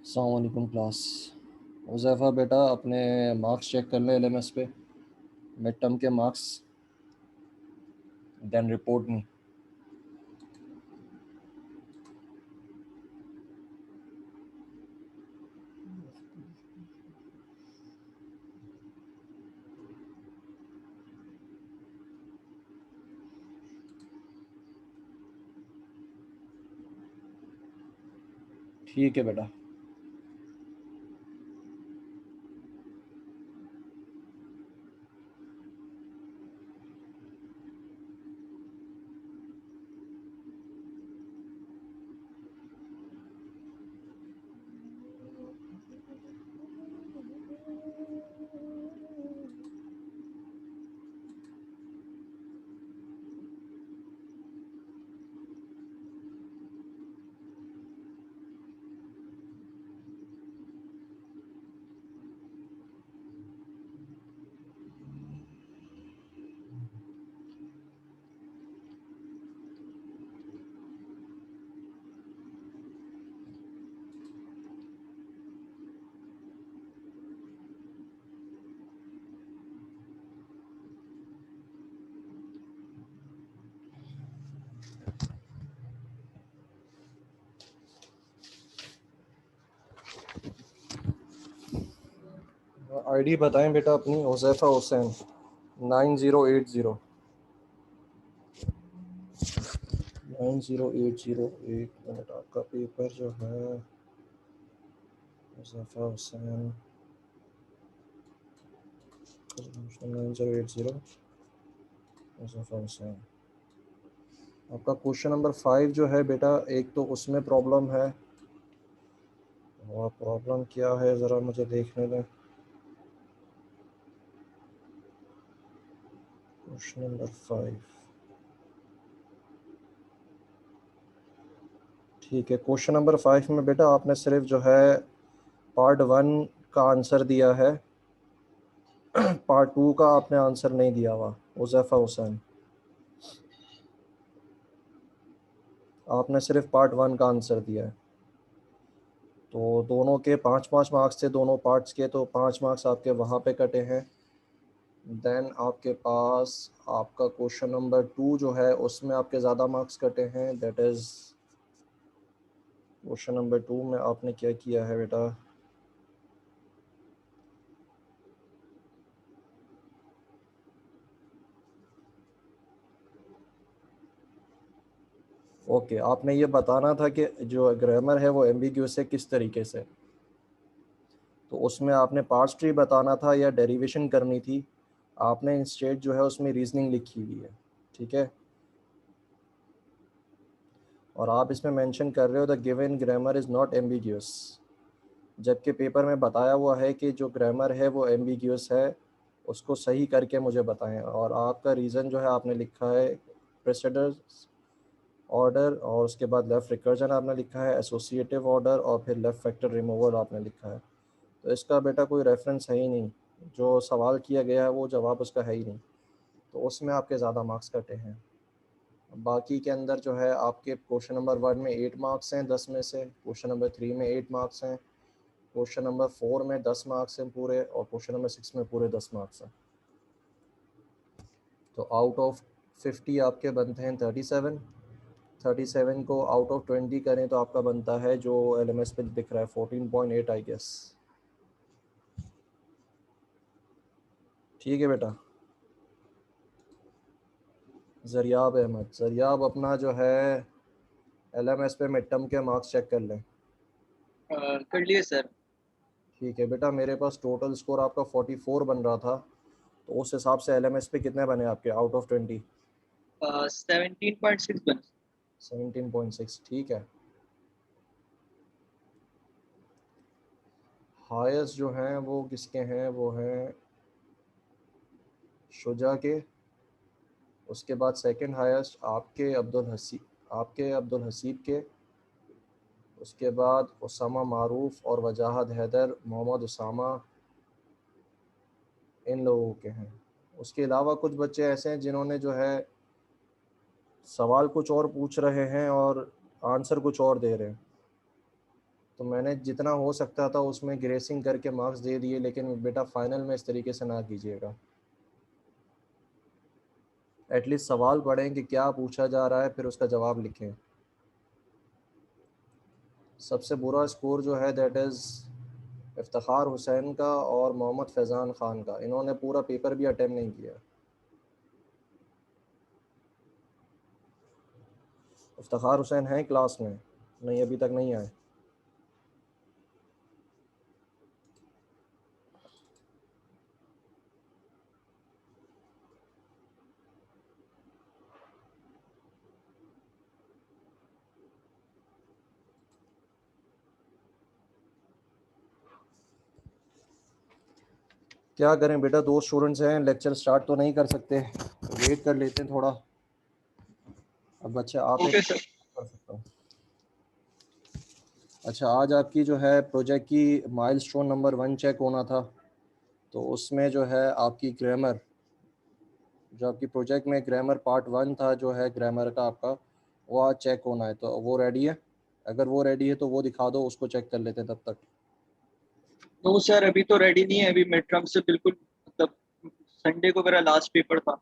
अस्सलाम वालेकुम क्लास। हुज़ैफ़ा बेटा अपने मार्क्स चेक कर ले एलएमएस पे, मिड टर्म के मार्क्स, देन रिपोर्ट मी। ठीक है बेटा। आईडी बताएं बेटा अपनी, हुज़ैफ़ा हुसैन 9080 9080। एक मिनट, आपका पेपर जो है हुज़ैफ़ा हुसैन 9080 हुज़ैफ़ा हुसैन। आपका क्वेश्चन नंबर 5 जो है बेटा, एक तो उसमें प्रॉब्लम है, और प्रॉब्लम क्या है ज़रा मुझे देखने दें। क्वेश्चन नंबर 5, ठीक है। क्वेश्चन नंबर 5 में बेटा आपने सिर्फ जो है पार्ट 1 का आंसर दिया है, पार्ट 2 का आपने आंसर नहीं दिया हुआ। हुज़ैफ़ा हुसैन, आपने सिर्फ पार्ट 1 का आंसर दिया है, तो दोनों के 5-5 मार्क्स थे, दोनों पार्ट्स के, तो 5 मार्क्स आपके वहाँ पे कटे हैं। देन आपके पास आपका क्वेश्चन नंबर 2 जो है उसमें आपके ज़्यादा मार्क्स कटे हैं। दैट इज़ क्वेश्चन नंबर 2 में आपने क्या किया है बेटा, ओके आपने ये बताना था कि जो ग्रामर है वो एम्बिग्यूअस है किस तरीके से, तो उसमें आपने पार्ट्स ट्री बताना था या डेरिवेशन करनी थी। आपने इंस्टेड जो है उसमें रीजनिंग लिखी हुई है, ठीक है। और आप इसमें मेंशन कर रहे हो the given grammar is not ambiguous, जबकि पेपर में बताया हुआ है कि जो ग्रामर है वो एम्बिग्यूअस है, उसको सही करके मुझे बताएं। और आपका रीज़न जो है आपने लिखा है प्रेसिडेंस ऑर्डर, और उसके बाद लेफ़्ट रिकर्जन आपने लिखा है, एसोसिएटिव ऑर्डर, और फिर लेफ़्ट फैक्टर रिमूवल आपने लिखा है। तो इसका बेटा कोई रेफरेंस है ही नहीं, जो सवाल किया गया है वो जवाब उसका है ही नहीं, तो उसमें आपके ज़्यादा मार्क्स कटे हैं। बाकी के अंदर जो है आपके क्वेश्चन नंबर 1 में 8 मार्क्स हैं 10 में से, क्वेश्चन नंबर 3 में 8 मार्क्स हैं, क्वेश्चन नंबर 4 में 10 मार्क्स हैं पूरे, और क्वेश्चन नंबर 6 में पूरे 10 मार्क्स हैं। तो आउट ऑफ 50 आपके बनते हैं 37। 37 को आउट ऑफ 20 करें तो आपका बनता है जो एलएमएस पे दिख रहा है 14.8 आई गेस। ठीक है बेटा। ज़रियाब अहमद, ज़रियाब अपना जो है एलएमएस पे मिड टर्म के मार्क्स चेक कर लें। कर लिए सर। ठीक है बेटा, मेरे पास टोटल स्कोर आपका 44 बन रहा था, तो उस हिसाब से एलएमएस पे कितने बने आपके आउट ऑफ 20? 17.6 बन। 17.6, ठीक है। हाईएस्ट जो हैं वो किसके हैं, वो हैं शुजा के, उसके बाद सेकंड हाईएस्ट आपके अब्दुल हसीब के, उसके बाद उसामा मारूफ और वजाहत हैदर, मोहम्मद उसामा, इन लोगों के हैं। उसके अलावा कुछ बच्चे ऐसे हैं जिन्होंने जो है सवाल कुछ और पूछ रहे हैं और आंसर कुछ और दे रहे हैं, तो मैंने जितना हो सकता था उसमें ग्रेसिंग करके मार्क्स दे दिए, लेकिन बेटा फाइनल में इस तरीके से ना कीजिएगा। एटलीस्ट सवाल पढ़ें कि क्या पूछा जा रहा है, फिर उसका जवाब लिखें। सबसे बुरा स्कोर जो है दैट इज़ इफ्तिखार हुसैन का और मोहम्मद फैज़ान ख़ान का। इन्होंने पूरा पेपर भी अटेम्प्ट नहीं किया। इफ्तिखार हुसैन हैं क्लास में? नहीं, अभी तक नहीं आए। क्या करें बेटा, दो स्टूडेंट्स हैं, लेक्चर स्टार्ट तो नहीं कर सकते, वेट कर लेते हैं थोड़ा। अब बच्चे आप एक ओके सर। कर सकता हूँ। अच्छा, आज आपकी जो है प्रोजेक्ट की माइलस्टोन नंबर 1 चेक होना था, तो उसमें जो है आपकी ग्रामर, जो आपकी प्रोजेक्ट में ग्रामर पार्ट 1 था जो है ग्रामर का आपका, वो आज चेक होना है। तो वो रेडी है? अगर वो रेडी है तो वो दिखा दो, उसको चेक कर लेते हैं तब तक। नो सर, अभी तो रेडी नहीं है। अभी मिड टर्म से बिल्कुल मतलब संडे को मेरा लास्ट पेपर था,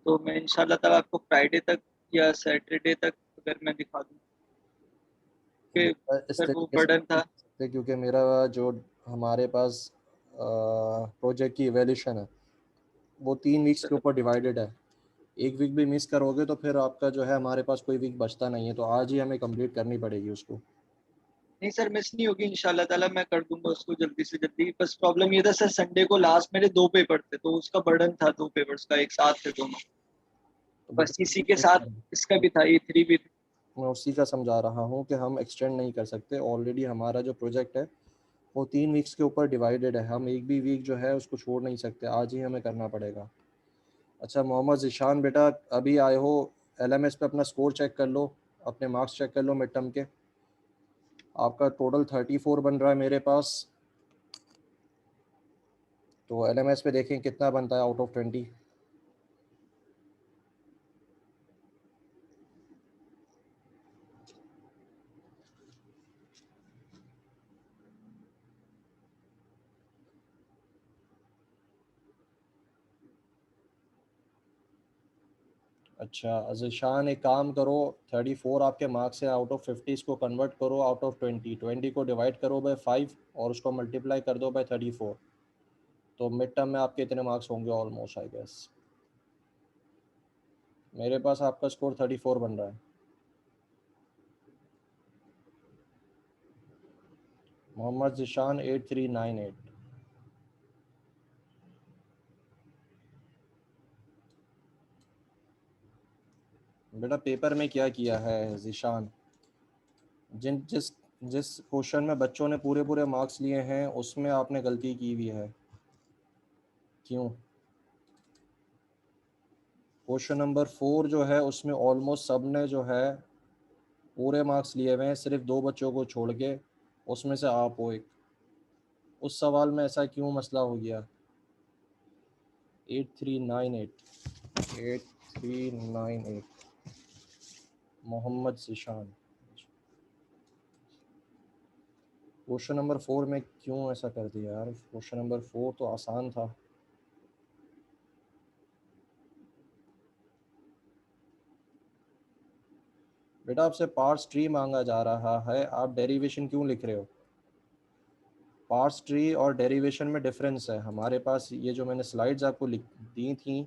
तो मैं इंशाल्लाह तक आपको फ्राइडे तक या सैटरडे तक अगर मैं दिखा दूँ कि बेटा इस सर वो तरीके से बर्डन नहीं था। कर सकते, क्योंकि मेरा जो हमारे पास प्रोजेक्ट की इवेल्यूशन है वो 3 वीक्स के ऊपर डिवाइडेड है। एक वीक भी मिस करोगे तो फिर आपका जो है हमारे पास कोई वीक बचता नहीं है, तो आज ही हमें कंप्लीट करनी पड़ेगी उसको। नहीं सर, मिस नहीं होगी इंशाल्लाह ताला, मैं कर दूंगा उसको जल्दी से जल्दी। बस प्रॉब्लम ये था सर, संडे को लास्ट मेरे 2 पेपर थे, तो उसका बर्डन था 2 पेपर्स का, एक साथ थे दोनों। तो बेटा बस इसी के नहीं साथ करें। इसका भी था, E3 भी था। मैं उसी का समझा रहा हूँ कि हम एक्सटेंड नहीं कर सकते। ऑलरेडी हमारा जो प्रोजेक्ट है वो 3 वीक्स के ऊपर डिवाइडेड है, हम एक भी वीक जो है उसको छोड़ नहीं सकते, आज ही हमें करना पड़ेगा। अच्छा मोहम्मद ज़िशान बेटा, अभी आए हो, LMS पे अपना स्कोर चेक कर लो, अपने मार्क्स चेक कर लो मिड टर्म के। आपका टोटल 34 बन रहा है मेरे पास, तो LMS पे देखें कितना बनता है आउट ऑफ 20। अच्छा ज़िशान, एक काम करो, 34 आपके मार्क्स है आउट ऑफ 50, इसको कन्वर्ट करो आउट ऑफ 20, 20 को डिवाइड करो बाय 5 और उसको मल्टीप्लाई कर दो बाय 34। तो मिड टर्म में आपके इतने मार्क्स होंगे ऑलमोस्ट आई गेस। मेरे पास आपका स्कोर 34 बन रहा है। मोहम्मद ज़िशान 8398। बेटा पेपर में क्या किया है ज़िशान, जिन जिस जिस क्वेश्चन में बच्चों ने पूरे पूरे मार्क्स लिए हैं उसमें आपने गलती की हुई है। क्यों? क्वेश्चन नंबर 4 जो है उसमें ऑलमोस्ट सब ने जो है पूरे मार्क्स लिए हुए हैं, सिर्फ 2 बच्चों को छोड़ के, उसमें से आप हो एक। उस सवाल में ऐसा क्यों मसला हो गया? 8398, 8398, मोहम्मद ज़िशान। क्वेश्चन नंबर 4 में क्यों ऐसा कर दिया यार? क्वेश्चन नंबर 4 तो आसान था। बेटा आपसे पार्स ट्री मांगा जा रहा है, आप डेरिवेशन क्यों लिख रहे हो? पार्स ट्री और डेरिवेशन में डिफरेंस है। हमारे पास ये जो मैंने स्लाइड्स आपको लिख दी थी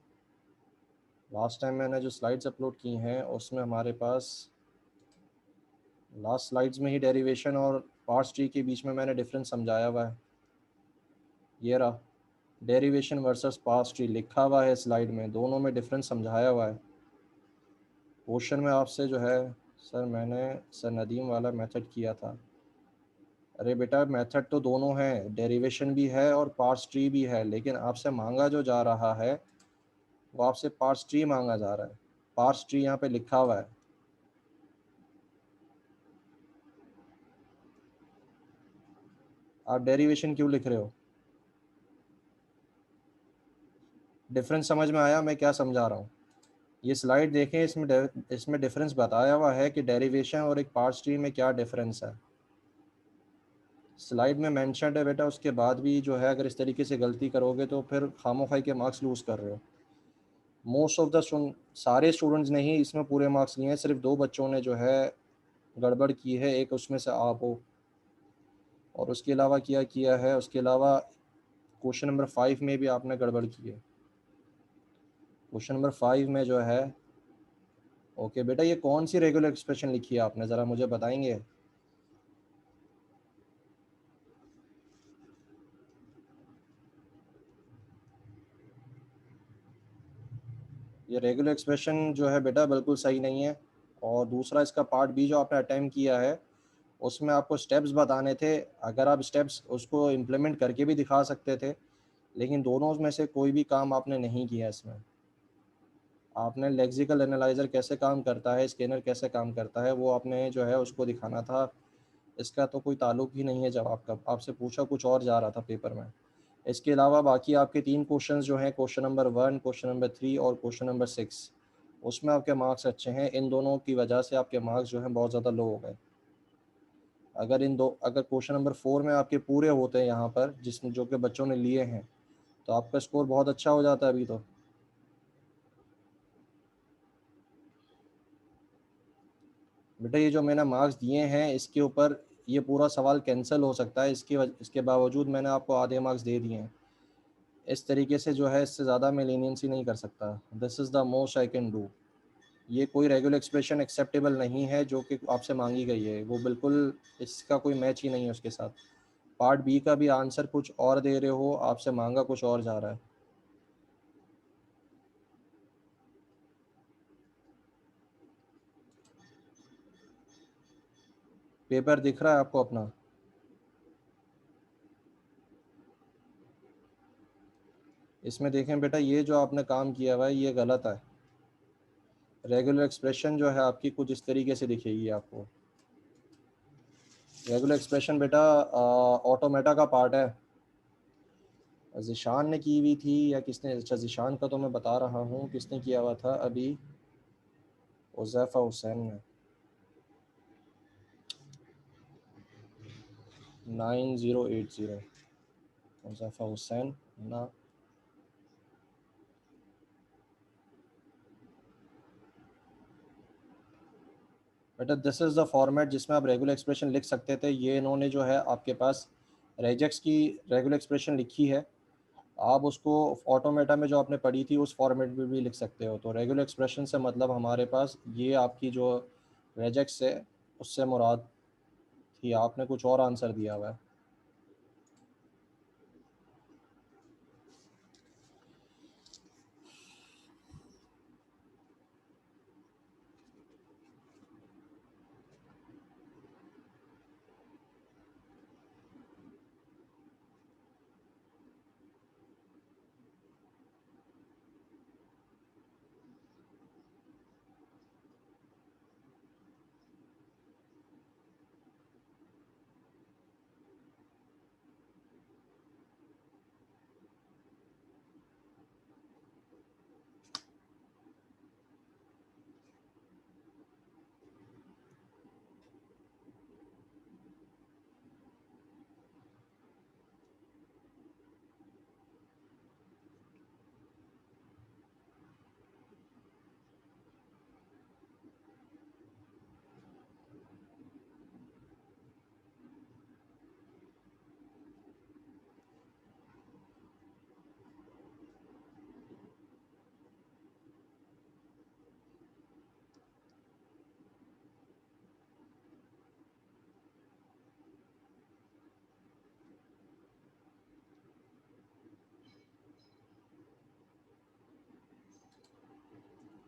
लास्ट टाइम, मैंने जो स्लाइड्स अपलोड की हैं उसमें हमारे पास लास्ट स्लाइड्स में ही डेरिवेशन और पार्स ट्री के बीच में मैंने डिफरेंस समझाया हुआ है। ये रहा, डेरिवेशन वर्सेस पार्स ट्री लिखा हुआ है स्लाइड में, दोनों में डिफरेंस समझाया हुआ है। क्वेश्चन में आपसे जो है, सर मैंने सर नदीम वाला मेथड किया था। अरे बेटा मेथड तो दोनों हैं, डेरिवेशन भी है और पार्स ट्री भी है, लेकिन आपसे मांगा जो जा रहा है वो आपसे पार्स ट्री मांगा जा रहा है। पार्स ट्री यहाँ पे लिखा हुआ है। आप डेरिवेशन क्यों लिख रहे हो? डिफरेंस समझ में आया मैं क्या समझा रहा हूँ? ये स्लाइड देखें, इसमें डिफरेंस बताया हुआ है कि डेरिवेशन और एक पार्स ट्री में क्या डिफरेंस है। स्लाइड में मेंशन है बेटा, उसके बाद भी जो है अगर इस तरीके से गलती करोगे तो फिर खामोखाई के मार्क्स लूज़ कर रहे हो। मोस्ट ऑफ द सारे स्टूडेंट्स ने ही इसमें पूरे मार्क्स लिए हैं, सिर्फ 2 बच्चों ने जो है गड़बड़ की है, एक उसमें से आप हो। और उसके अलावा क्या किया है, उसके अलावा क्वेश्चन नंबर 5 में भी आपने गड़बड़ की है। क्वेश्चन नंबर 5 में जो है, ओके बेटा, ये कौन सी रेगुलर एक्सप्रेशन लिखी है आपने, ज़रा मुझे बताएंगे? ये रेगुलर एक्सप्रेशन जो है बेटा बिल्कुल सही नहीं है। और दूसरा इसका पार्ट बी जो आपने अटेम्प्ट किया है, उसमें आपको स्टेप्स बताने थे। अगर आप स्टेप्स उसको इम्प्लीमेंट करके भी दिखा सकते थे, लेकिन दोनों में से कोई भी काम आपने नहीं किया इसमें। आपने लेक्सिकल एनालाइज़र कैसे काम करता है, स्कैनर कैसे काम करता है, वो आपने जो है उसको दिखाना था। इसका तो कोई ताल्लुक ही नहीं है जवाब का, आपसे पूछा कुछ और जा रहा था पेपर में। इसके अलावा बाकी आपके 3 क्वेश्चंस जो हैं, क्वेश्चन नंबर 1, क्वेश्चन नंबर 3 और क्वेश्चन नंबर 6, उसमें आपके मार्क्स अच्छे हैं। इन दोनों की वजह से आपके मार्क्स जो हैं बहुत ज़्यादा लो हो गए। अगर क्वेश्चन नंबर 4 में आपके पूरे होते हैं यहाँ पर, जिसमें जो कि बच्चों ने लिए हैं, तो आपका स्कोर बहुत अच्छा हो जाता है अभी तो। बेटा ये जो मैंने मार्क्स दिए हैं इसके ऊपर ये पूरा सवाल कैंसिल हो सकता है, इसके बावजूद मैंने आपको आधे मार्क्स दे दिए हैं। इस तरीके से जो है इससे ज़्यादा मैं लीनियंसी नहीं कर सकता। This is the most I can do. ये कोई रेगुलर एक्सप्रेशन एक्सेप्टेबल नहीं है जो कि आपसे मांगी गई है, वो बिल्कुल इसका कोई मैच ही नहीं है उसके साथ। पार्ट बी का भी आंसर कुछ और दे रहे हो, आपसे मांगा कुछ और जा रहा है। पेपर दिख रहा है आपको अपना? इसमें देखें बेटा, ये जो आपने काम किया हुआ है ये गलत है। रेगुलर एक्सप्रेशन जो है आपकी कुछ इस तरीके से दिखेगी आपको। रेगुलर एक्सप्रेशन बेटा ऑटोमेटा का पार्ट है। ज़िशान ने की हुई थी या किसने? अच्छा, ज़िशान का तो मैं बता रहा हूँ किसने किया हुआ था अभी, उज़ैफ़ा हुसैन ने। 9080 उज़ैफ़ा हुसैन ना। बेटा दिस इज़ द फॉर्मेट जिसमें आप रेगुलर एक्सप्रेशन लिख सकते थे। ये इन्होंने जो है आपके पास रेजेक्स की रेगुलर एक्सप्रेशन लिखी है। आप उसको ऑटोमेटा में जो आपने पढ़ी थी उस फॉर्मेट में भी लिख सकते हो। तो रेगुलर एक्सप्रेशन से मतलब हमारे पास ये आपकी जो रेजेक्स है उससे मुराद थी, आपने कुछ और आंसर दिया हुआ है।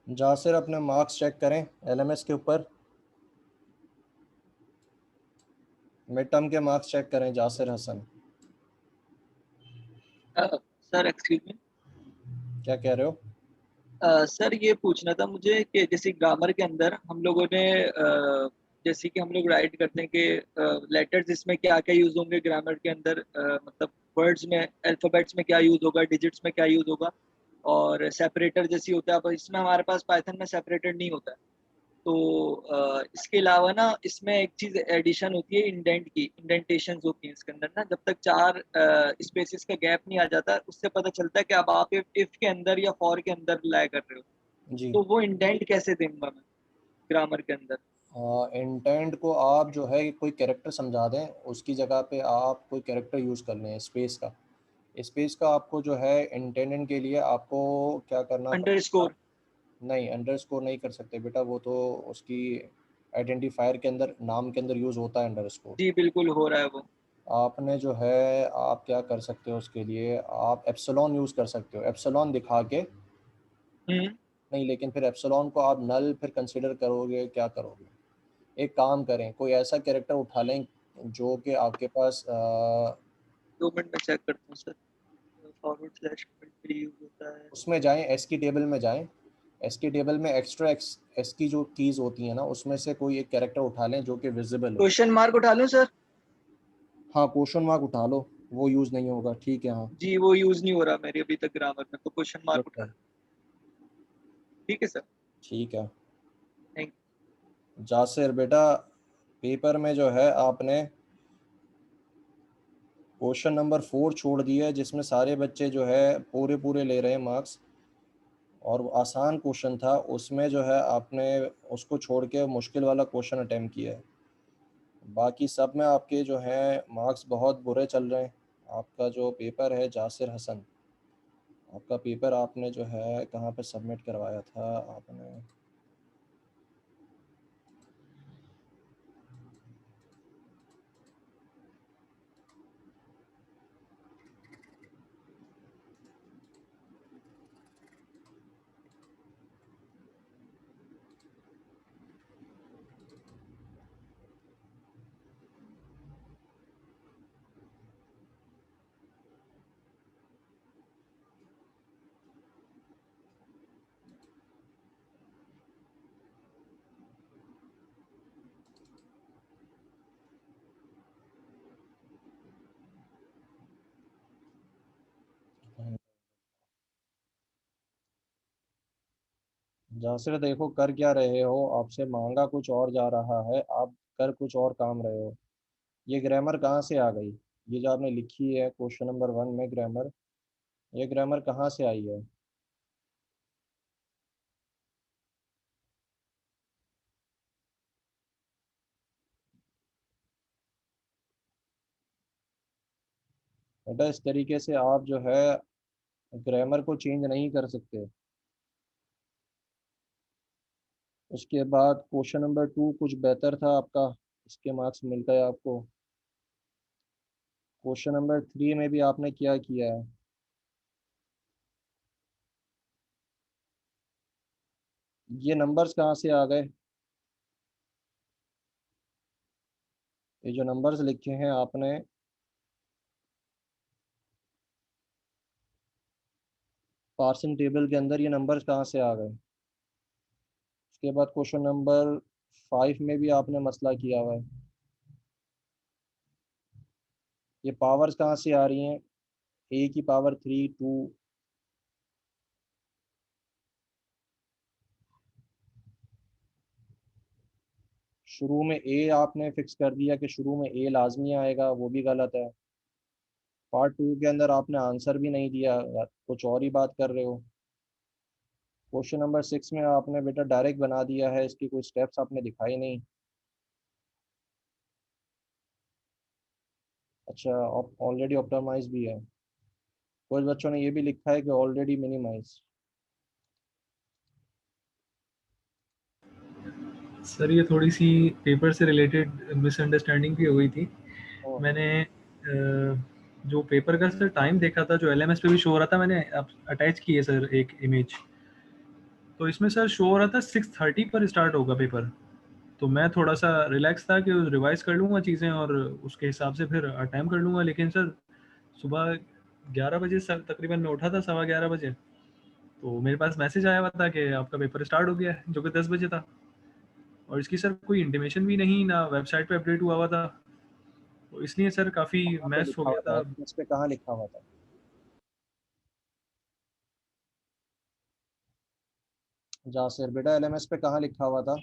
जासिर अपने मार्क्स चेक करें एलएमएस के ऊपर, मिड टर्म के मार्क्स चेक करें Jasir Hasan. Sir excuse me. क्या कह रहे हो? सर ये पूछना था मुझे कि जैसे ग्रामर के अंदर हम लोगों ने जैसे कि हम लोग राइट करते हैं कि लेटर्स इसमें क्या क्या यूज होंगे ग्रामर के अंदर, मतलब वर्ड्स में अल्फाबेट्स में क्या यूज होगा, डिजिट्स में क्या यूज होगा, और सेपरेटर जैसी होता है। अब इसमें हमारे पास पाइथन में सेपरेटर नहीं होता है। तो इसके अलावा ना इसमें एक चीज एडिशन होती है इंडेंट की, इंडेंटेशन होती है इसके अंदर ना, जब तक 4 स्पेसेस का गैप नहीं आ जाता उससे पता चलता है कि अब आप इफ के अंदर या फॉर के अंदर रिलाय कर रहे हो। जी। तो वो इंडेंट कैसे दूंगा मैं ग्रामर के अंदर? इंटेंट को आप जो है कोई कैरेक्टर समझा दें, उसकी जगह पे आप कोई कैरेक्टर यूज़ कर लें स्पेस का। स्पेस का आपको जो है इंटेंडेंट के लिए आपको क्या करना पड़ेगा? अंडरस्कोर। नहीं, अंडरस्कोर नहीं कर सकते बेटा, वो तो उसकी आइडेंटिफायर के अंदर, नाम के अंदर यूज़ होता है अंडरस्कोर। जी बिल्कुल हो रहा है वो। आपने जो है, आप क्या कर सकते हो उसके लिए, आप एप्सिलॉन यूज़ कर सकते हो, एप्सिलॉन दिखा के। हम्म। नहीं, लेकिन फिर एप्सिलॉन को आप नल फिर कंसिडर करोगे, क्या करोगे? एक काम करें, कोई ऐसा कैरेक्टर उठा लें जो कि आपके पास 2 मिनट में चेक करता हूँ सर। फॉरवर्ड स्लैश यूज होता है। उसमें जाएं, एस की टेबल में जाएं। एस की टेबल में एक्स्ट्रा एस की जो कीज़ होती हैं ना, उसमें से कोई एक कैरेक्टर उठा लें जो कि विजिबल हो। क्वेश्चन मार्क उठा लूँ सर? हाँ, क्वेश्चन मार्क उठा लो, वो यूज़ नहीं होगा, ठीक है, हाँ। जी वो यूज नहीं हो रहा मेरे अभी तक ग्रामर में, तो क्वेश्चन मार्क गुड उठा है। लूँ। ठीक है सर। ठीक है। थैंक। जासिर बेटा, पेपर में जो है आपने क्वेश्चन नंबर 4 छोड़ दिया है, जिसमें सारे बच्चे जो है पूरे पूरे ले रहे हैं मार्क्स, और वो आसान क्वेश्चन था, उसमें जो है आपने उसको छोड़ के मुश्किल वाला क्वेश्चन अटेम्प्ट किया है। बाकी सब में आपके जो हैं मार्क्स बहुत बुरे चल रहे हैं। आपका जो पेपर है जासिर हसन, आपका पेपर आपने जो है कहाँ पे सबमिट करवाया था आपने? जासिर देखो, कर क्या रहे हो, आपसे मांगा कुछ और जा रहा है, आप कर कुछ और काम रहे हो। ये ग्रामर कहाँ से आ गई? ये जो आपने लिखी है क्वेश्चन नंबर 1 में ग्रामर, ये ग्रामर कहाँ से आई है? बेटा इस तरीके से आप जो है ग्रामर को चेंज नहीं कर सकते। उसके बाद क्वेश्चन नंबर 2 कुछ बेहतर था आपका, इसके मार्क्स मिल गए आपको। क्वेश्चन नंबर 3 में भी आपने क्या किया है? ये नंबर्स कहाँ से आ गए? ये जो नंबर्स लिखे हैं आपने, पार्सिंग टेबल के अंदर, ये नंबर्स कहाँ से आ गए? उसके बाद क्वेश्चन नंबर 5 में भी आपने मसला किया हुआ है। ये पावर्स कहाँ से आ रही हैं? ए की पावर 3, 2। शुरू में ए आपने फिक्स कर दिया कि शुरू में ए लाजमी आएगा, वो भी गलत है। पार्ट 2 के अंदर आपने आंसर भी नहीं दिया, कुछ और ही बात कर रहे हो। क्वेश्चन नंबर 6 में आपने बेटा डायरेक्ट बना दिया है, इसकी कोई स्टेप्स आपने दिखाई नहीं। अच्छा, ऑलरेडी ऑप्टिमाइज भी है। कुछ बच्चों ने ये भी लिखा है कि ऑलरेडी मिनिमाइज। सर ये थोड़ी सी पेपर से रिलेटेड मिसअंडरस्टैंडिंग भी हो गई थी। मैंने जो पेपर का सर टाइम देखा था, जो एलएमएस पे भी शो हो रहा था, मैंने अटैच की है सर एक इमेज। तो इसमें सर शो हो रहा था 6:30 पर स्टार्ट होगा पेपर। तो मैं थोड़ा सा रिलैक्स था कि रिवाइज कर लूँगा चीज़ें और उसके हिसाब से फिर अटैम्प्ट कर लूँगा। लेकिन सर सुबह 11 बजे सर तकरीबन मैं उठा था, 11:15 बजे। तो मेरे पास मैसेज आया हुआ था कि आपका पेपर स्टार्ट हो गया है, जो कि 10 बजे था। और इसकी सर कोई इंटीमेशन भी नहीं, ना वेबसाइट पे अपडेट हुआ हुआ था। तो इसलिए सर काफ़ी कहाँ पे मैस हो लिखा गया हुआ था। था, इस पे कहाँ लिखा हुआ था? जासिर बेटा, एलएमएस पे कहाँ लिखा हुआ था?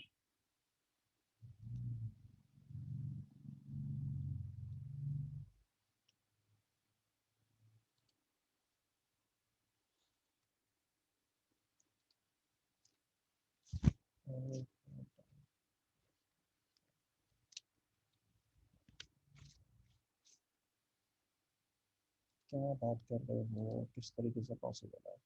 क्या बात कर रहे हो, किस तरीके से पॉसिबल है?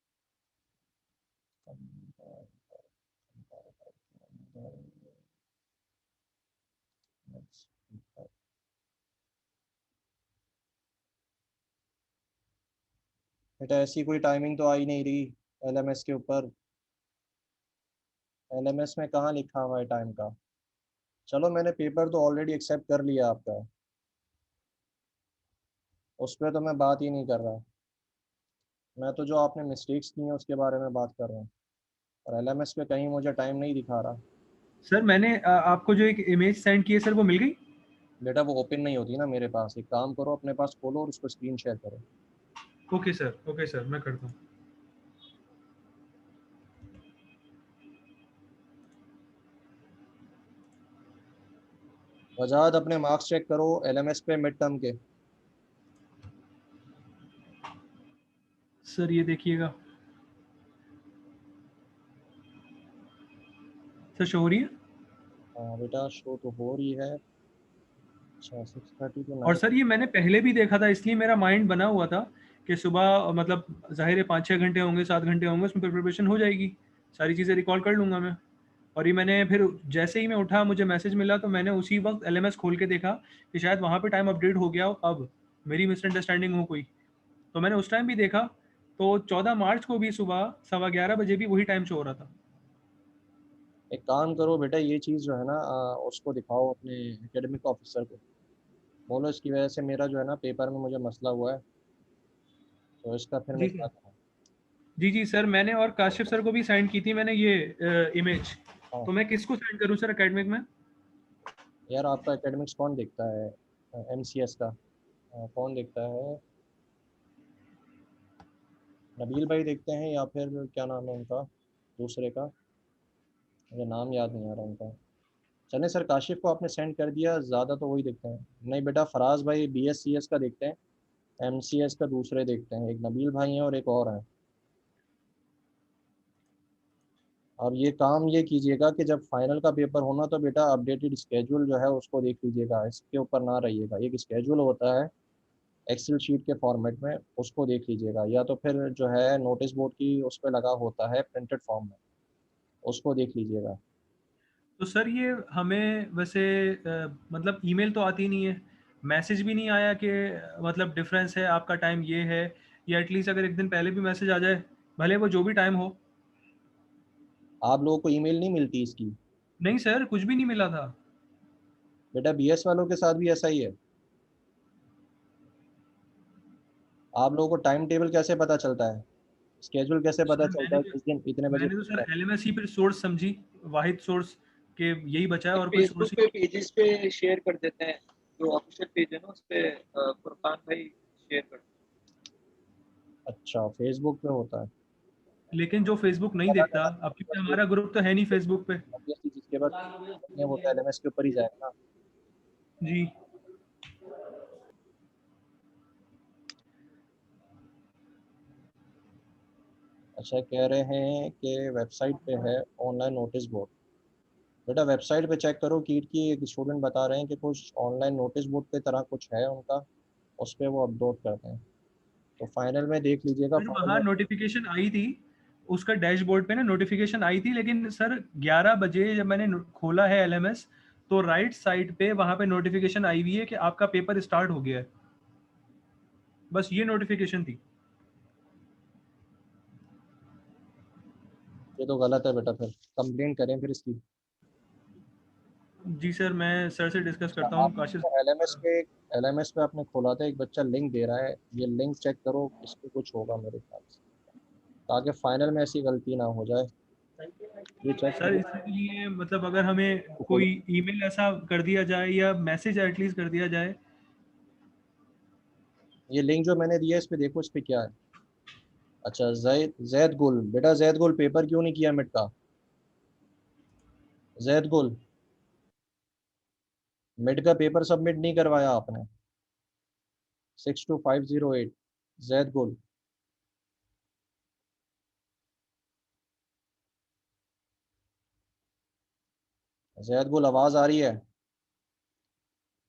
बेटा ऐसी कोई टाइमिंग तो आ ही नहीं रही एलएमएस के ऊपर। एलएमएस में कहाँ लिखा हुआ है टाइम का? चलो मैंने पेपर तो ऑलरेडी एक्सेप्ट कर लिया आपका, उस पर तो मैं बात ही नहीं कर रहा। मैं तो जो आपने मिस्टेक्स की हैं उसके बारे में बात कर रहा हूँ, और एलएमएस पे कहीं मुझे टाइम नहीं दिखा रहा। सर मैंने आपको जो एक इमेज सेंड की है सर, वो मिल गई? बेटा वो ओपन नहीं होती ना मेरे पास। एक काम करो, अपने पास खोलो और उसको स्क्रीन शेयर करो। ओके सर, मैं करता हूँ। वजाहत अपने मार्क्स चेक करो एलएमएस पे मिड टर्म के। सर ये देखिएगा, सर शो हो रही है। हाँ बेटा शो तो हो रही है। अच्छा 6:30 to और 9। सर ये मैंने पहले भी देखा था, इसलिए मेरा माइंड बना हुआ था कि सुबह मतलब जाहिर है 5-6 घंटे होंगे, 7 घंटे होंगे, उसमें प्रिपरेशन हो जाएगी, सारी चीज़ें रिकॉल कर लूँगा मैं। और ये मैंने फिर जैसे ही मैं उठा, मुझे मैसेज मिला, तो मैंने उसी वक्त एलएमएस खोल के देखा कि शायद वहाँ पे टाइम अपडेट हो गया हो, अब मेरी मिसअंडरस्टैंडिंग हो कोई। तो मैंने उस टाइम भी देखा, तो 14 मार्च को भी सुबह 11:15 बजे भी वही टाइम शो हो रहा था। एक काम करो बेटा, ये चीज़ जो है ना उसको दिखाओ अपने एकेडमिक ऑफिसर को। बोलो इसकी वजह से मेरा जो है ना पेपर में मुझे मसला हुआ है, तो इसका फिर मैं जी क्या सर। करूँ? जी सर, मैंने और काशिफ सर को भी सेंड की थी मैंने ये इमेज। हाँ तो मैं किसको सेंड करूँ सर एकेडमिक में? यार, आपका एकेडमिक्स कौन देखता है? एमसीएस का कौन देखता है? नबील भाई देखते हैं या फिर क्या नाम है उनका, दूसरे का? मुझे नाम याद नहीं आ रहा उनका। चले सर, काशिफ को आपने सेंड कर दिया, ज़्यादा तो वही देखते हैं। नहीं बेटा, फराज भाई बीएससीएस का देखते हैं, एमसीएस का दूसरे देखते हैं। एक नबील भाई हैं और एक और हैं। और ये काम ये कीजिएगा कि जब फाइनल का पेपर होना तो बेटा अपडेटेड स्केड्यूल जो है उसको देख लीजिएगा, इसके ऊपर ना रहिएगा। एक स्केड्यूल होता है एक्सेल शीट के फॉर्मेट में, उसको देख लीजिएगा, या तो फिर जो है नोटिस बोर्ड की उस पर लगा होता है प्रिंटेड फॉर्म में, उसको देख लीजिएगा। तो सर ये हमें वैसे मतलब ईमेल तो आती नहीं है, मैसेज भी नहीं आया कि मतलब डिफरेंस है, आपका टाइम ये है, या एटलीस्ट अगर एक दिन पहले भी मैसेज आ जाए, भले वो जो भी टाइम हो। आप लोगों को ईमेल नहीं मिलती इसकी? नहीं सर, कुछ भी नहीं मिला था। बेटा बीएस वालों के साथ भी ऐसा ही है। आप लोगों को टाइम टेबल कैसे पता चलता है, स्केड्यूल कैसे पता सर चलता है किस दिन इतने बजे मैंने तो पेपर सर है? एलएमएस ही फिर सोर्स समझी, वाहिद सोर्स के यही बचा है, और कोई फेसबुक सोर्स ही पे नहीं। पेजेस पे शेयर कर देते हैं, जो ऑफिशियल पेज है ना उस पे फुरकान भाई शेयर करते अच्छा फेसबुक पे होता है। लेकिन जो फेसबुक नहीं देखता, अब क्योंकि हमारा ग्रुप तो है नहीं फेसबुक पे। ऑब्वियसली जिसके बाद वो तो एलएमएस के ऊपर ही जाएगा ना। जी। अच्छा कह रहे हैं कि वेबसाइट पे है ऑनलाइन नोटिस बोर्ड। बेटा वेबसाइट पे चेक करो, कीट की एक स्टूडेंट बता रहे हैं कि कुछ ऑनलाइन नोटिस बोर्ड की तरह कुछ है उनका, उस पर वो अपलोड करते हैं। तो फाइनल में देख लीजिएगा, सर फाइनल वहाँ में। नोटिफिकेशन आई थी, उसका डैशबोर्ड पे ना नोटिफिकेशन आई थी, लेकिन सर 11 बजे जब मैंने खोला है एलएमएस, तो राइट साइड पे वहाँ पे नोटिफिकेशन आई हुई है कि आपका पेपर स्टार्ट हो गया है, बस ये नोटिफिकेशन थी। ये तो गलत है बेटा, फिर कंप्लेंट करें फिर इसकी। जी सर, मैं सर से डिस्कस करता आप हूँ, काशिफ। एलएमएस पे आपने खोला था, एक बच्चा लिंक दे रहा है, ये लिंक चेक करो, इस पे कुछ होगा मेरे ख्याल से, ताकि फाइनल में ऐसी गलती ना हो जाए। ये चेक सर करो। इसके लिए मतलब अगर हमें कोई ईमेल ऐसा कर दिया जाए या मैसेज एटलीस्ट कर दिया जाए। ये लिंक जो मैंने दिया है इस पे देखो, इस पे क्या है। अच्छा जैद जैद गुल, बेटा जैद गुल पेपर क्यों नहीं किया मिड का? जैद गुल, मिड का पेपर सबमिट नहीं करवाया आपने? 62508, जैद गुल। जैद गुल आवाज़ आ रही है?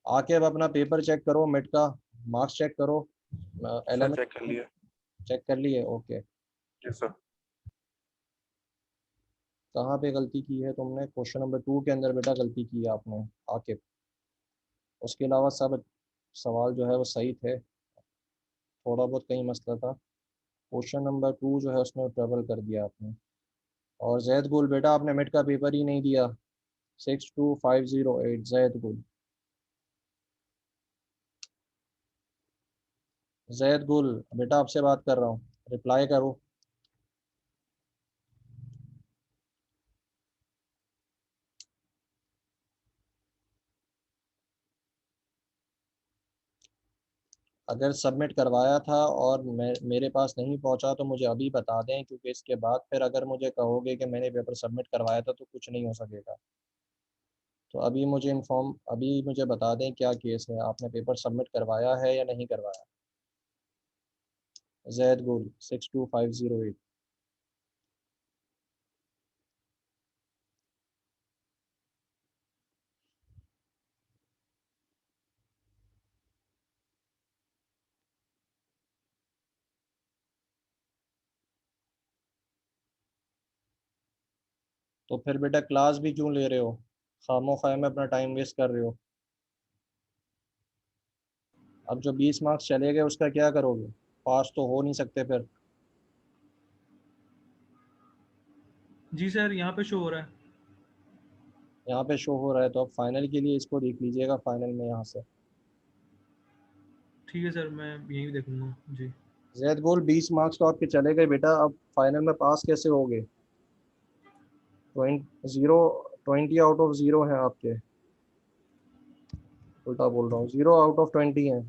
आके अब अपना पेपर चेक करो, मिड का मार्क्स चेक करो। सर एलएमएस चेक कर लिए। चेक कर लिए? ओके। Yes sir. कहाँ पे गलती की है तुमने? क्वेश्चन नंबर 2 के अंदर बेटा गलती की है आपने आके। उसके अलावा सब सवाल जो है वो सही थे, थोड़ा बहुत कहीं मसला था। क्वेश्चन नंबर 2 जो है उसमें ट्रबल कर दिया आपने। और जैद गुल बेटा आपने मिड का पेपर ही नहीं दिया। 62508 जैद गुल। जैद गुल बेटा आपसे बात कर रहा हूँ, रिप्लाई करो। अगर सबमिट करवाया था और मेरे पास नहीं पहुंचा तो मुझे अभी बता दें, क्योंकि इसके बाद फिर अगर मुझे कहोगे कि मैंने पेपर सबमिट करवाया था तो कुछ नहीं हो सकेगा। तो अभी मुझे बता दें क्या केस है, आपने पेपर सबमिट करवाया है या नहीं करवाया? जैद गुल 62508। तो फिर बेटा क्लास भी क्यों ले रहे हो? खामो खाए में अपना टाइम वेस्ट कर रहे हो। अब जो 20 मार्क्स चले गए उसका क्या करोगे? पास तो हो नहीं सकते फिर। जी सर, यहाँ पे शो हो रहा है। यहाँ पे शो हो रहा है तो अब फाइनल के लिए इसको देख लीजिएगा, फाइनल में यहाँ से। ठीक है सर, मैं यहीं देखूंगा जी। जैद गोल 20 मार्क्स तो आपके चले गए बेटा, अब फाइनल में पास कैसे होगे? 20 आउट ऑफ 0 है आपके। उल्टा बोल रहा हूँ, 0 आउट ऑफ 20 है।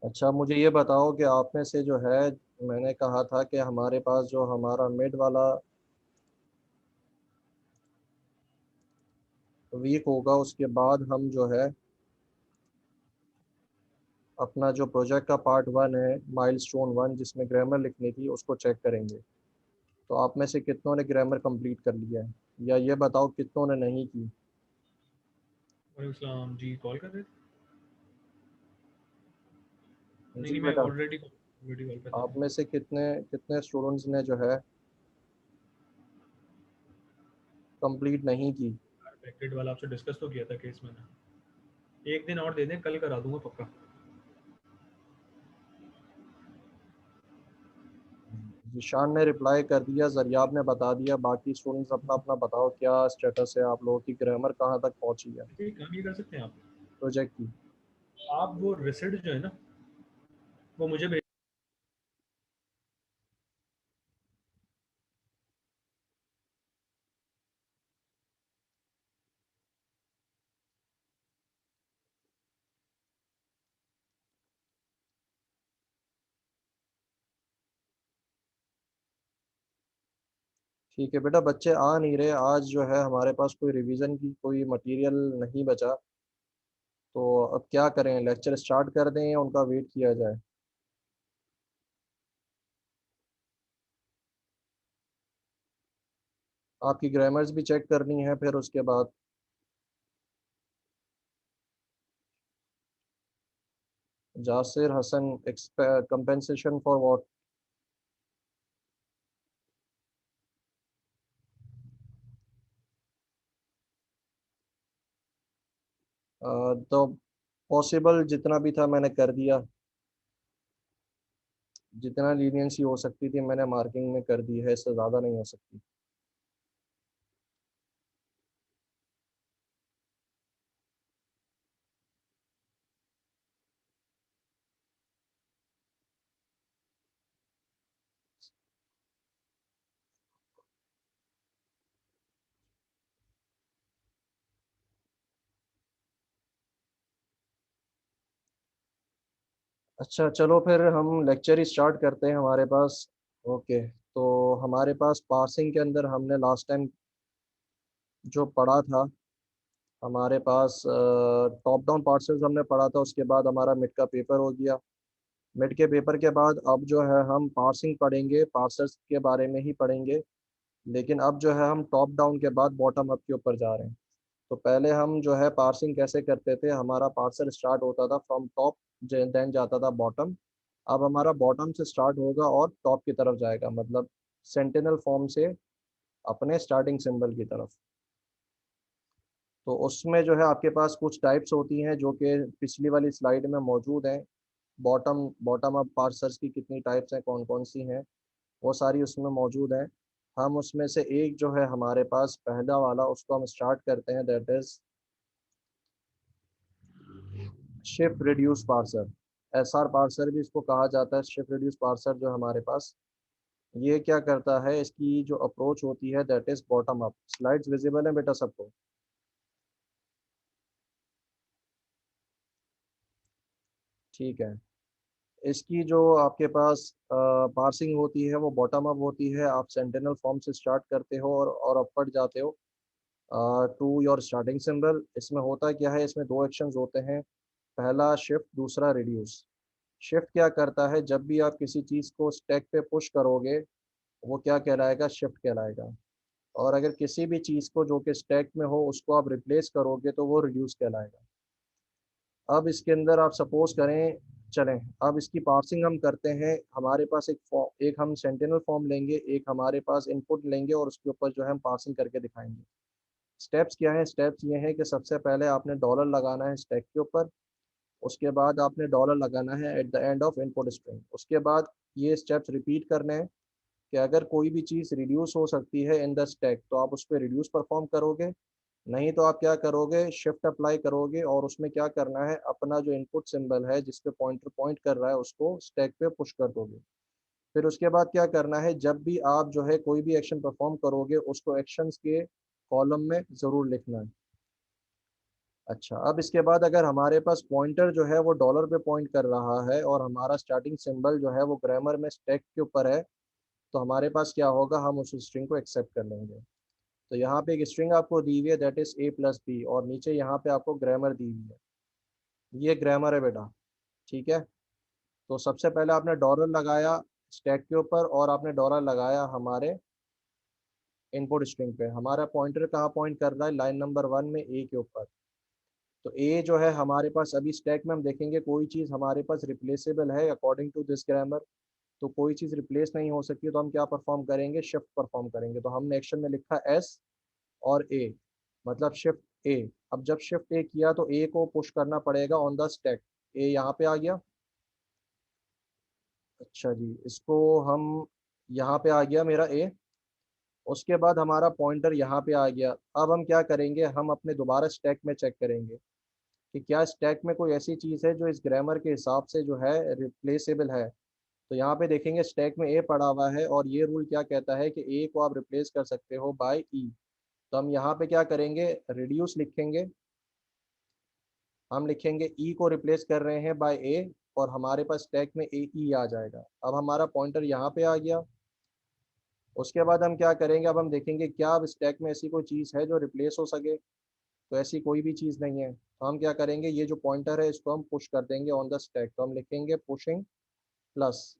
अच्छा मुझे ये बताओ कि आप में से जो है, मैंने कहा था कि हमारे पास जो हमारा मिड वाला वीक होगा उसके बाद हम जो है अपना जो प्रोजेक्ट का पार्ट 1 है, माइलस्टोन 1 जिसमें ग्रामर लिखनी थी, उसको चेक करेंगे। तो आप में से कितनों ने ग्रामर कंप्लीट कर लिया है, या ये बताओ कितनों ने नहीं की? वालेकुम सलाम जी, कॉल कर रहे थे? नहीं जी नहीं, मैं बेटा, ऑलरेडी ऑलरेडी कॉल कर आप था। में से कितने कितने स्टूडेंट्स ने जो है कंप्लीट नहीं की? अफेक्टेड वाला आपसे डिस्कस तो किया था केस मैंने। एक दिन और दे दें, कल करा दूंगा पक्का। जिशान ने रिप्लाई कर दिया, जरियाब ने बता दिया, बाकी स्टूडेंट्स अपना अपना बताओ क्या स्टेटस है आप लोगों की, ग्रामर कहाँ तक पहुंची है ठीक, काम ये कर सकते हैं आप। प्रोजेक्ट की? आप वो रिसिल्ट जो है ना, वो मुझे भेज। ठीक है बेटा, बच्चे आ नहीं रहे आज, जो है हमारे पास कोई रिवीजन की कोई मटेरियल नहीं बचा। तो अब क्या करें, लेक्चर स्टार्ट कर दें या उनका वेट किया जाए? आपकी ग्रामर्स भी चेक करनी है फिर उसके बाद। Yasir Hasan, compensation for what? तो पॉसिबल जितना भी था मैंने कर दिया, जितना लीनियंसी हो सकती थी मैंने मार्किंग में कर दी है, इससे ज़्यादा नहीं हो सकती। अच्छा चलो फिर हम लेक्चर ही स्टार्ट करते हैं हमारे पास। ओके, तो हमारे पास पार्सिंग के अंदर हमने लास्ट टाइम जो पढ़ा था, हमारे पास टॉप डाउन पार्सल्स हमने पढ़ा था। उसके बाद हमारा मिड का पेपर हो गया। मिड के पेपर के बाद अब जो है हम पार्सिंग पढ़ेंगे, पार्सल्स के बारे में ही पढ़ेंगे। लेकिन अब जो है हम टॉप डाउन के बाद बॉटम अप के ऊपर जा रहे हैं। तो पहले हम जो है पार्सिंग कैसे करते थे, हमारा पार्सल स्टार्ट होता था फ्रॉम टॉप, देन जाता था बॉटम। अब हमारा बॉटम से स्टार्ट होगा और टॉप की तरफ जाएगा, मतलब सेंटिनल फॉर्म से अपने स्टार्टिंग सिंबल की तरफ। तो उसमें जो है आपके पास कुछ टाइप्स होती हैं जो कि पिछली वाली स्लाइड में मौजूद हैं। बॉटम बॉटम अप पार्सर्स की कितनी टाइप्स हैं, कौन कौन सी हैं, वो सारी उसमें मौजूद है। हम उसमें से एक जो है हमारे पास पहला वाला, उसको हम स्टार्ट करते हैं, that is shift reduce parser. SR parser भी इसको कहा जाता है। शिफ्ट रिड्यूस पार्सर जो हमारे पास, ये क्या करता है, इसकी जो अप्रोच होती है that is bottom up. Slides visible है बेटा सबको? ठीक है। इसकी जो आपके पास पार्सिंग होती है वो बॉटम अप होती है। आप सेंटिनल फॉर्म से स्टार्ट करते हो और अपवर्ड जाते हो टू योर स्टार्टिंग सिंबल। इसमें होता क्या है, इसमें दो एक्शंस होते हैं, पहला शिफ्ट, दूसरा रिड्यूस। शिफ्ट क्या करता है, जब भी आप किसी चीज़ को स्टैक पे पुश करोगे वो क्या कहलाएगा, शिफ्ट कहलाएगा। और अगर किसी भी चीज़ को जो कि स्टैक में हो उसको आप रिप्लेस करोगे तो वो रिड्यूस कहलाएगा। अब इसके अंदर आप सपोज करें, चलें अब इसकी पार्सिंग हम करते हैं। हमारे पास एक हम सेंटिनल फॉर्म लेंगे, एक हमारे पास इनपुट लेंगे और उसके ऊपर जो है हम पार्सिंग करके दिखाएंगे। स्टेप्स क्या है, स्टेप्स ये है कि सबसे पहले आपने डॉलर लगाना है स्टैक के ऊपर। उसके बाद आपने डॉलर लगाना है at the end of input string. उसके बाद ये स्टेप्स रिपीट करने हैं कि अगर कोई भी चीज़ रिड्यूस हो सकती है इन द स्टैक तो आप उस पर रिड्यूस परफॉर्म करोगे, नहीं तो आप क्या करोगे, शिफ्ट अप्लाई करोगे और उसमें क्या करना है, अपना जो इनपुट सिंबल है जिस पे पॉइंटर पॉइंट कर रहा है उसको स्टैक पे पुश कर दोगे। फिर उसके बाद क्या करना है, जब भी आप जो है कोई भी एक्शन परफॉर्म करोगे उसको एक्शंस के कॉलम में ज़रूर लिखना है। अच्छा, अब इसके बाद अगर हमारे पास पॉइंटर जो है वो डॉलर पे पॉइंट कर रहा है और हमारा स्टार्टिंग सिंबल जो है वो ग्रामर में स्टैक के ऊपर है, तो हमारे पास क्या होगा, हम उस स्ट्रिंग को एक्सेप्ट कर लेंगे। तो यहाँ पे एक स्ट्रिंग आपको दी हुई है that is a plus B, और नीचे यहाँ पे आपको ग्रामर दी हुई है। ये ग्रामर है बेटा, ठीक है। तो सबसे पहले आपने डॉलर लगाया स्टैक के ऊपर और आपने डॉलर लगाया हमारे इनपुट स्ट्रिंग पे। हमारा पॉइंटर कहाँ पॉइंट कर रहा है, लाइन नंबर 1 में a के ऊपर। तो a जो है हमारे पास अभी स्टैक में हम देखेंगे कोई चीज़ हमारे पास रिप्लेसेबल है अकॉर्डिंग टू दिस ग्रामर। तो कोई चीज़ रिप्लेस नहीं हो सकती, तो हम क्या परफॉर्म करेंगे, शिफ्ट परफॉर्म करेंगे। तो हमने एक्शन में लिखा s और ए, मतलब शिफ्ट ए। अब जब शिफ्ट ए किया तो ए को पुश करना पड़ेगा ऑन द स्टैक। ए यहाँ पे आ गया। अच्छा जी, इसको हम, यहाँ पे आ गया मेरा ए। उसके बाद हमारा पॉइंटर यहाँ पे आ गया। अब हम क्या करेंगे, हम अपने दोबारा स्टैक में चेक करेंगे कि क्या स्टैक में कोई ऐसी चीज़ है जो इस ग्रामर के हिसाब से जो है रिप्लेसेबल है। तो यहाँ पे देखेंगे स्टैक में ए पड़ा हुआ है और ये रूल क्या कहता है कि ए को आप रिप्लेस कर सकते हो बाय ई। तो हम यहाँ पे क्या करेंगे, रिड्यूस लिखेंगे। हम लिखेंगे ई को रिप्लेस कर रहे हैं बाय ए और हमारे पास स्टैक में ए ई आ जाएगा। अब हमारा पॉइंटर यहाँ पे आ गया। उसके बाद हम क्या करेंगे, अब हम देखेंगे क्या अब स्टैक में ऐसी कोई चीज़ है जो रिप्लेस हो सके। तो ऐसी कोई भी चीज़ नहीं है। तो हम क्या करेंगे, ये जो पॉइंटर है इसको हम पुश कर देंगे ऑन द स्टैक। तो हम लिखेंगे पुशिंग प्लस।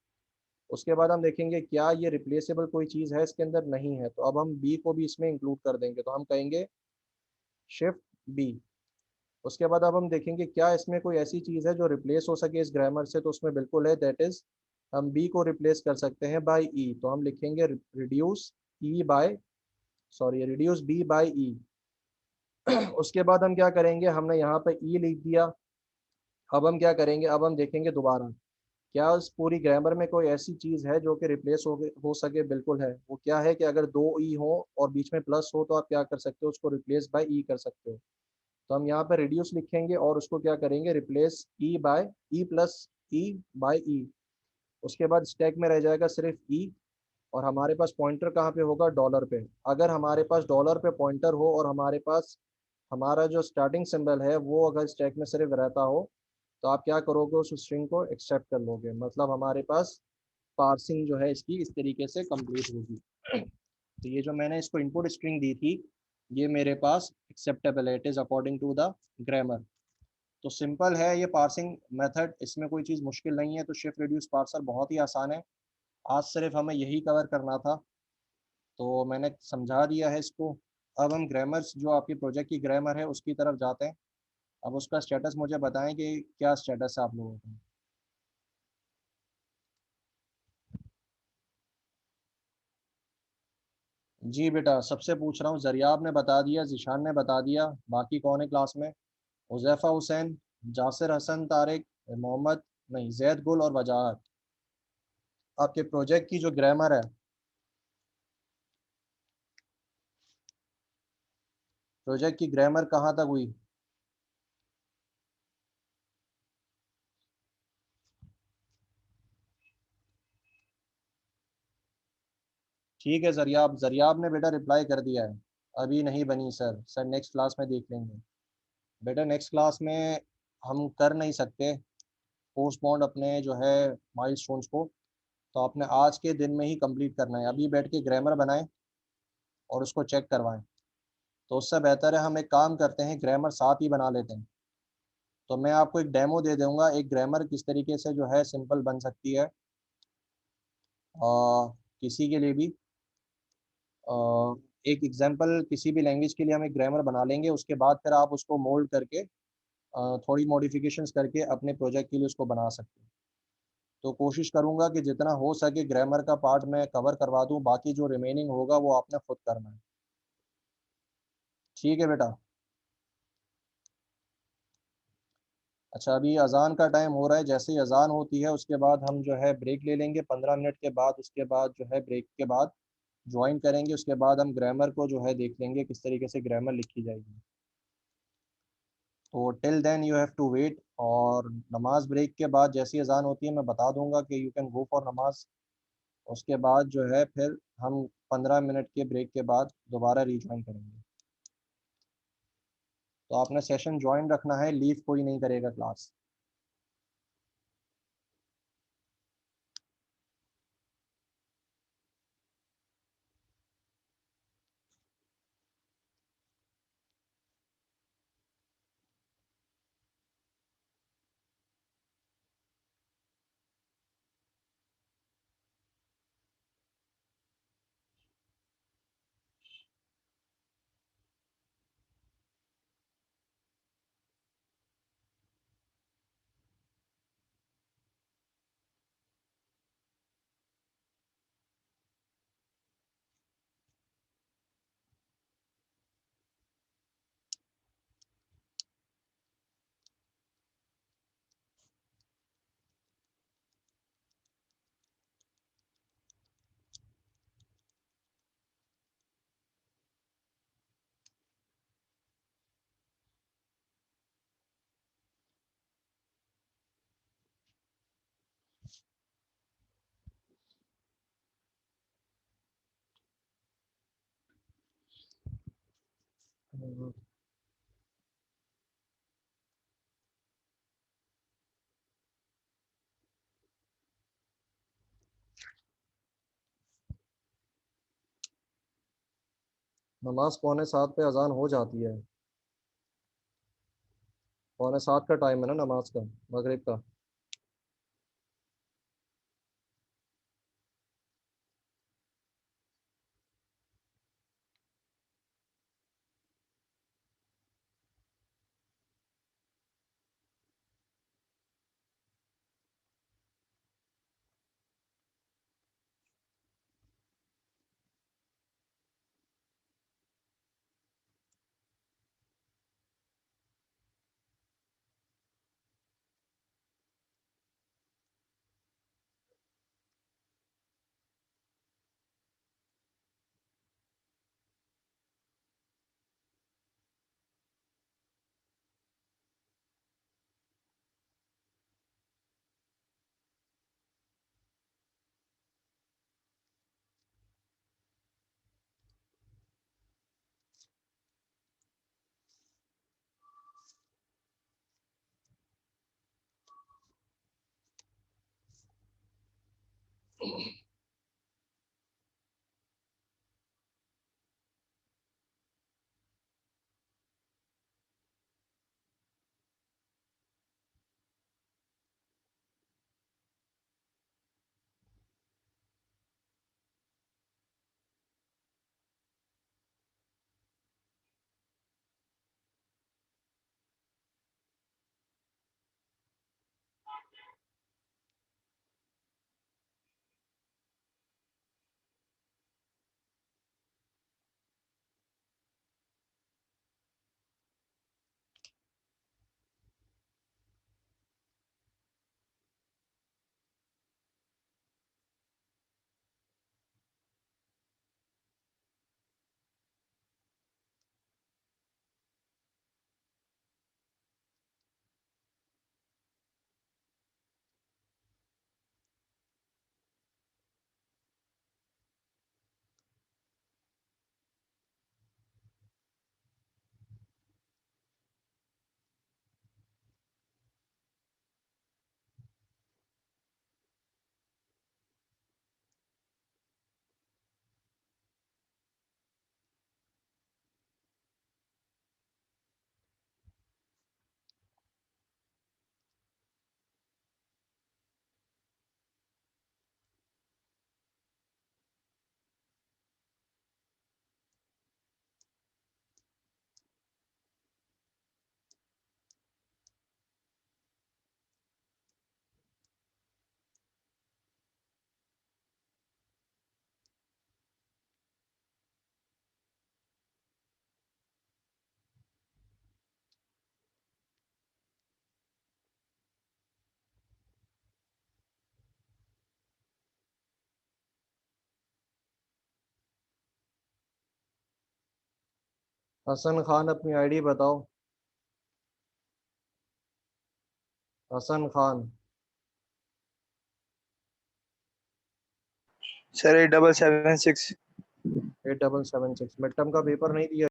उसके बाद हम देखेंगे क्या ये रिप्लेसेबल कोई चीज़ है इसके अंदर, नहीं है। तो अब हम बी को भी इसमें इंक्लूड कर देंगे। तो हम कहेंगे शिफ्ट बी। उसके बाद अब हम देखेंगे क्या इसमें कोई ऐसी चीज़ है जो रिप्लेस हो सके इस ग्रामर से। तो उसमें बिल्कुल है, दैट इज हम बी को रिप्लेस कर सकते हैं बाय ई। तो हम लिखेंगे reduce E by, sorry, reduce B by E. उसके बाद हम क्या करेंगे, हमने यहाँ पे ई लिख दिया। अब हम क्या करेंगे, अब हम देखेंगे दोबारा क्या उस पूरी ग्रामर में कोई ऐसी चीज़ है जो कि रिप्लेस हो सके। बिल्कुल है। वो क्या है कि अगर दो ई हो और बीच में प्लस हो तो आप क्या कर सकते हो, उसको रिप्लेस बाय ई कर सकते हो। तो हम यहाँ पे रिड्यूस लिखेंगे और उसको क्या करेंगे, replace E by E plus E by E. उसके बाद स्टैक में रह जाएगा सिर्फ ई और हमारे पास पॉइंटर कहाँ पे होगा, डॉलर पे। अगर हमारे पास डॉलर पे पॉइंटर हो और हमारे पास हमारा जो स्टार्टिंग सिंबल है वो अगर स्टैक में सिर्फ रहता हो तो आप क्या करोगे, उस स्ट्रिंग को एक्सेप्ट कर लोगे, मतलब हमारे पास पार्सिंग जो है इसकी इस तरीके से कंप्लीट होगी। तो ये जो मैंने इसको इनपुट स्ट्रिंग दी थी, ये मेरे पास एक्सेप्टेबल है, it is according to the grammar. तो सिंपल है ये पार्सिंग मेथड, इसमें कोई चीज़ मुश्किल नहीं है। तो शिफ्ट रिड्यूस पार्सर बहुत ही आसान है, आज सिर्फ हमें यही कवर करना था, तो मैंने समझा दिया है इसको। अब हम ग्रामर्स, जो आपकी प्रोजेक्ट की ग्रामर है उसकी तरफ जाते हैं। अब उसका स्टेटस मुझे बताएं कि क्या स्टेटस है आप लोगों का। जी बेटा, सबसे पूछ रहा हूँ, जरियाब ने बता दिया, जिशान ने बता दिया, बाकी कौन है क्लास में? हुजैफा हुसैन, जासिर हसन, तारिक, मोहम्मद, नहीं, जैद गुल और वजाहत। आपके प्रोजेक्ट की जो ग्रामर है, प्रोजेक्ट की ग्रामर कहाँ तक हुई? ठीक है जरियाब, जरियाब ने बेटा रिप्लाई कर दिया है, अभी नहीं बनी सर, सर नेक्स्ट क्लास में देख लेंगे। बेटा नेक्स्ट क्लास में हम कर नहीं सकते पोस्टपोन्ड अपने जो है माइलस्टोन्स को, तो आपने आज के दिन में ही कंप्लीट करना है। अभी बैठ के ग्रामर बनाएं और उसको चेक करवाएं। तो उससे बेहतर है हम एक काम करते हैं, ग्रामर साथ ही बना लेते हैं। तो मैं आपको एक डेमो दे दूंगा, एक ग्रामर किस तरीके से जो है सिंपल बन सकती है किसी के लिए भी। अ, एक एग्जांपल, किसी भी लैंग्वेज के लिए हम एक ग्रामर बना लेंगे, उसके बाद फिर आप उसको मोल्ड करके थोड़ी मॉडिफिकेशंस करके अपने प्रोजेक्ट के लिए उसको बना सकते हैं। तो कोशिश करूंगा कि जितना हो सके ग्रामर का पार्ट मैं कवर करवा दूं, बाकी जो रिमेनिंग होगा वो आपने खुद करना है। ठीक है बेटा। अच्छा, अभी अजान का टाइम हो रहा है, जैसे ही अजान होती है उसके बाद हम जो है ब्रेक ले लेंगे 15 मिनट के बाद। उसके बाद जो है ब्रेक के बाद ज्वाइन करेंगे, उसके बाद हम ग्रामर को जो है देख लेंगे किस तरीके से ग्रामर लिखी जाएगी। तो till then you have to wait. और नमाज ब्रेक के बाद जैसी अजान होती है मैं बता दूंगा कि यू कैन गो फॉर नमाज। उसके बाद जो है फिर हम 15 मिनट के ब्रेक के बाद दोबारा रिज्वाइन करेंगे। तो आपने सेशन ज्वाइन रखना है, लीव कोई नहीं करेगा क्लास। नमाज 6:45 पे अजान हो जाती है। 6:45 का टाइम है ना नमाज का, मगरिब का। हसन खान अपनी आईडी बताओ। Hasan Khan. Sir 8776। 8776 mid term का पेपर नहीं दिया